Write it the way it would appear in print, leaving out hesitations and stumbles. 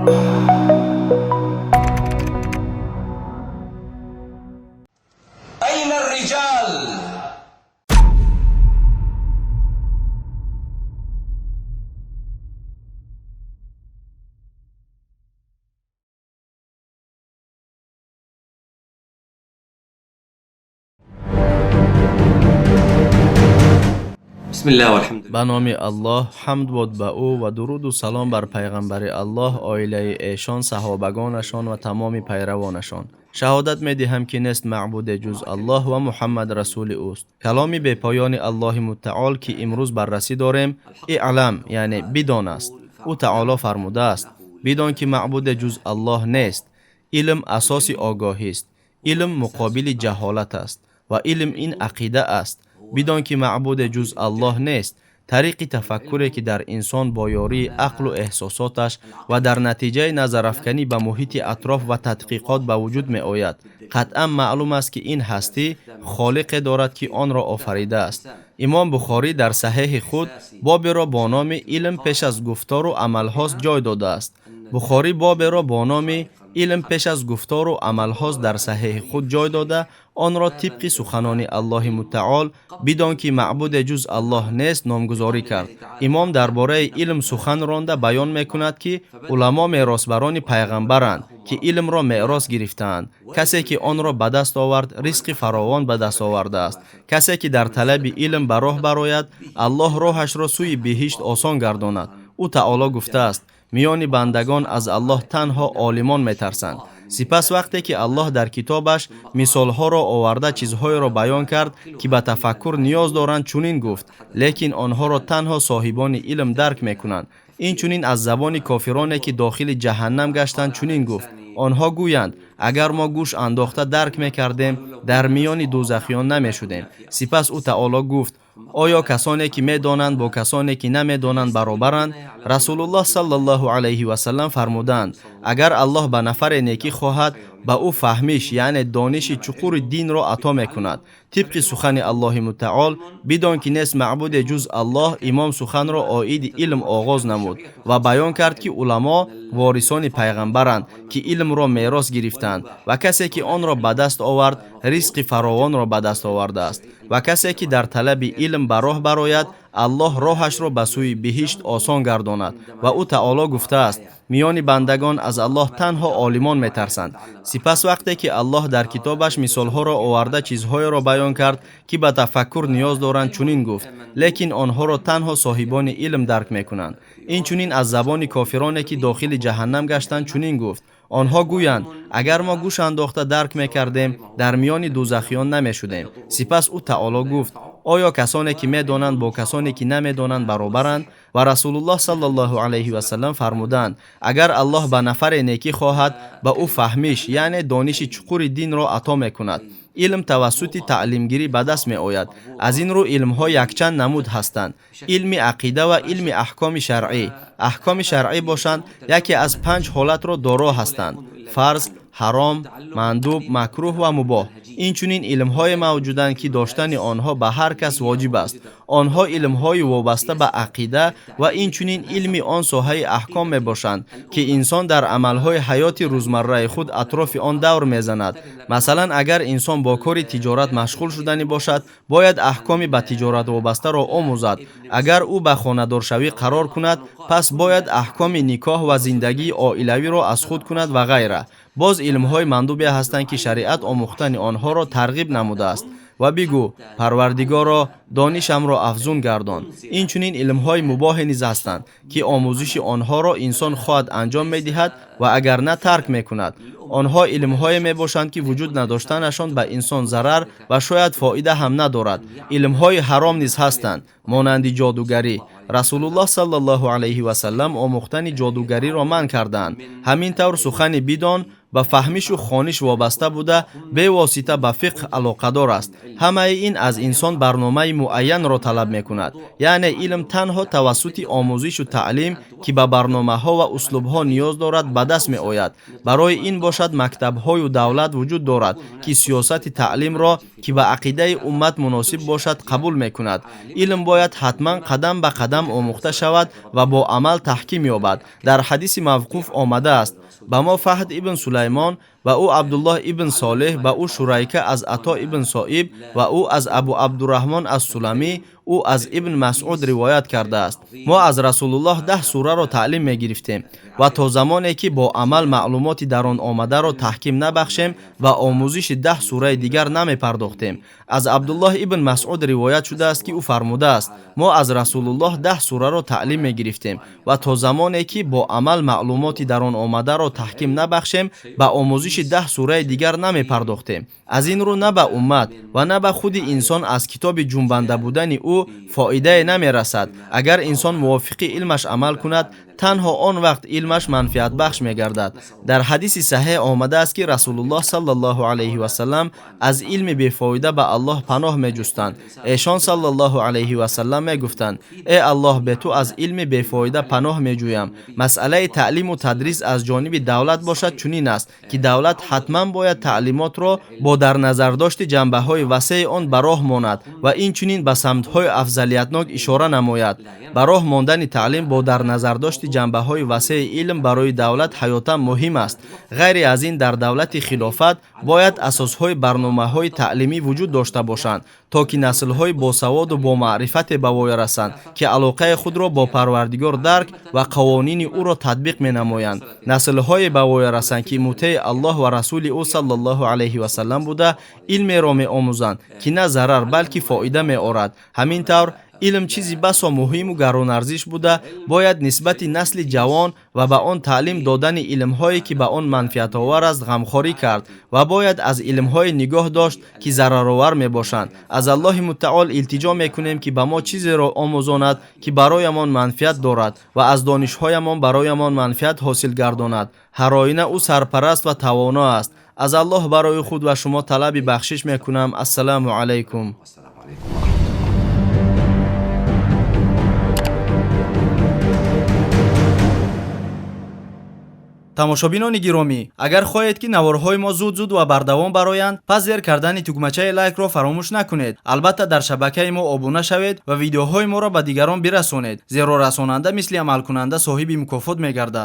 أين الرجال؟ به نام الله، حمد باد به او و درود و سلام بر پیغمبر الله، عائله ایشان، صحابگانشان و تمام پیروانشان. شهادت می دهم که نیست معبود جز الله و محمد رسول اوست. کلامی به پایان الله متعال که امروز بررسی داریم، اعلم یعنی بدان است. او تعالی فرموده است: بدان که معبود جز الله نیست. علم اساس آگاهی است. علم مقابل جهالت است و علم این عقیده است. بدان که معبود جز الله نیست. طریق تفکری که در انسان با یاری عقل و احساساتش و در نتیجه نظرافکنی به محیط اطراف و تحقیقات به وجود می آید. قطعا معلوم است که این هستی خالق دارد که آن را آفریده است. امام بخاری در صحیح خود باب را با نام علم پیش از گفتار و عمل هاست جای داده است. بخاری باب را با نام علم پیش از گفتار و عمل هاست در صحیح خود جای داده، آن را طبق سخنان الله متعال بدان که معبود جز الله نیست نامگذاری کرد. امام درباره علم سخن رانده بیان میکند که علما میراثبران پیغمبرند که علم را میراث گرفتند. کسی که آن را به دست آورد رزق فراوان به دست آورده است. کسی که در طلب علم به راه برآید الله راهش را سوی بهشت آسان گرداند. او تعالی گفته است: میان بندگان از الله تنها عالمان میترسند. سپس وقتی که الله در کتابش مثالها را آورده چیزهای را بیان کرد که به تفکر نیاز دارند چنین گفت: لیکن آنها را تنها صاحبان علم درک میکنند. این چنین از زبان کافرانی که داخل جهنم گشتند چنین گفت: آنها گویند اگر ما گوش انداخته درک میکردیم در میان دوزخیان نمیشدیم. سپس او تعالی گفت: آیا کسانی که میدانند با کسانی که نمیدانند برابرند؟ رسول الله صلی الله علیه و سلم فرمودند: اگر الله به نفر نیکی خواهد به او فهمیش یعنی دانش چقور دین را عطا میکند. طبق سخن الله متعال بدان که نیست معبود جز الله، امام سخن را عاید علم آغاز نمود و بیان کرد که علما وارثان پیغمبرند که علم را میراث گرفتند و کسی که آن را به دست آورد رزق فراوان را به دست آورده است و کسی که در طلب علم به راه برآید الله راهش را به سوی بهشت آسان گرداند. و او تعالی گفته است: میان بندگان از الله تنها عالمان میترسند. سپس وقتی که الله در کتابش مثالها را آورده چیزهای را بیان کرد که به تفکر نیاز دارند چنین گفت: لیکن آنها را تنها صاحبان علم درک میکنند. این چنین از زبان کافرانی که داخل جهنم گشتند چنین گفت: آنها گویند اگر ما گوش انداخته درک میکردیم در میان دوزخیان نمیشدیم. سپس او تعالی گفت: آیا کسانی که میدانند با کسانی که نمیدانند برابرند؟ و رسول الله صلی الله علیه و سلم فرمودند: اگر الله به نفر نیکی خواهد به او فهمیش یعنی دانش چقور دین را عطا میکند. علم توسط تعلیم گیری به دست می آید. از این رو علم ها یکچند نمود هستند: علم عقیده و علم احکام شرعی. احکام شرعی باشند یکی از 5 حالت را دارا هستند: فرض، حرام، مندوب، مکروه و مباح. این چنین علم های موجودند که داشتن آنها به هر کس واجب است. آنها علم های وابسته به عقیده و این چنین علم آن ساحه احکام می باشند که انسان در عمل های حیات روزمره خود اطراف آن دور می زند. مثلا اگر انسان با کار تجارت مشغول شدنی باشد باید احکام به تجارت وابسته را آموزد. اگر او به خانه‌دار شوی قرار کند پس باید احکام نکاح و زندگی عائلوی را از خود کند و غیره. باز علم‌های مندوبی هستند که شریعت آموختن آنها را ترغیب نموده است. و بگو پروردگارا دانشم را افزون گردان. این چنین علم‌های مباح نیز هستند که آموزش آنها را انسان خواهد انجام می‌دهد و اگر نه ترک می‌کند. آنها علم‌های میباشند که وجود نداشتنشان به انسان ضرر و شاید فایده هم ندارد. علم‌های حرام نیز هستند مانند جادوگری. رسول الله صلی الله علیه و سلم آموختن جادوگری را منع کردند. همین طور سخن بدان ба фаҳмишу хониш вобаста буда бевосита ба фиқҳ алоқадор аст. ҳамаи ин аз инсон барномаи муайянро талаб мекунад. яъне илм танҳо тавассути омӯзишу таълим ки ба барномаҳо ва услубҳо ниёз дорад ба даст меояд. барои ин бошад мактабҳою давлат вуҷуд дорад ки сиёсати таълимро ки ба ақидаи уммат муносиб бошад қабул мекунад. илм бояд ҳатман қадам ба қадам омӯхта шавад ва бо амал таҳким ёбад. дар ҳадиси мавқуф омадааст: ба мо Фаҳд ибн Сулаймон ва ӯ Абдуллоҳ ибн Солеҳ ва ӯ Шурайка аз Ато ибн Соиб ва ӯ аз Абу Абдурраҳмон аз Суламӣ ӯ аз Ибн Масъуд ривоят кардааст: мо аз Расулуллоҳ 10 сураро таълим мегирифтем ва то замоне ки бо амал маълумоти дар он омадаро таҳким набахшем ва омӯзиши 10 сураи дигар намепардохтем. аз Абдуллоҳ ибн Масъуд ривоят шудааст ки ӯ фармудааст: мо аз Расулуллоҳ 10 сураро таълим мегирифтем ва то замоне ки бо амал маълумоти дар он омадаро таҳким набахшем ба омӯзиши 10 сураи дигар намепардохтем. аз ин рӯ на ба уммат ва на ба худи инсон аз китоби ҷунбанда будани ӯ фоидае намерасад. агар инсон мувофиқи илмаш амал кунад, танҳо он вақт илмаш манфиатбахш мегардад. дар ҳадиси саҳеҳ омадааст ки Расулуллоҳ саллаллоҳу алайҳи васаллам аз илми бефоида ба Аллоҳ паноҳ меҷустанд. эшон саллаллоҳу алайҳи васаллам мегуфтанд: э Аллоҳ, бе ту аз илми бефоида паноҳ меҷӯям. масъалаи таълиму тадрис аз ҷониби давлат бошад чунин аст, ки давлат ҳатман бояд таълимотро бо дар назардошти ҷанбаҳои васеъи он ба роҳ монад ва инчунин ба самтҳои афзалиятнок ишора намояд. ба роҳ мондани таълим бо дар назардошти ҷанбаҳои васеъи илм барои давлат ҳаётан муҳим аст. ғайри аз ин, дар давлати хилофат бояд асосҳои барномаҳои таълимӣ вуҷуд дошта бошанд, то ки наслҳои босаводу бомаърифате ба воя расанд, ки алоқаи худро бо Парвардигор дарк ва қавонини ӯро татбиқ менамоянд. наслҳое ба воя расанд, ки мутеъи Аллоҳ ва расули ӯ саллаллоҳу алайҳи васаллам буда илмеро меомӯзанд, ки на зарар, балки фоида меорад. ҳамин тавр илм чизи басо муҳиму гаронарзиш буда бояд нисбати насли ҷавон ва ба он таълим додани илмҳое ки ба он манфиатовар аст ғамхорӣ кард ва бояд аз илмҳое нигоҳ дошт ки зараровар мебошанд. аз Аллоҳи мутаол илтиҷо мекунем ки ба мо чизеро омӯзонад ки бароямон манфиат дорад ва аз донишҳоямон бароямон манфиат ҳосил гардонад. ҳароина ӯ сарпараст ва тавоно аст. аз Аллоҳ барои худ ва шумо талаби бахшиш мекунам. ассалому алайкум. тамошобинони гиромӣ, агар хоҳед ки наворҳои мо зуд ва бардавом бароянд, пас зер кардани тугмачаи лайкро фаромӯш накунед. албатта дар шабакаи мо обуна шавед ва видеоҳои моро ба дигарон бирасонед, зеро расонанда мисли амалкунанда соҳиби мукофот мегардад.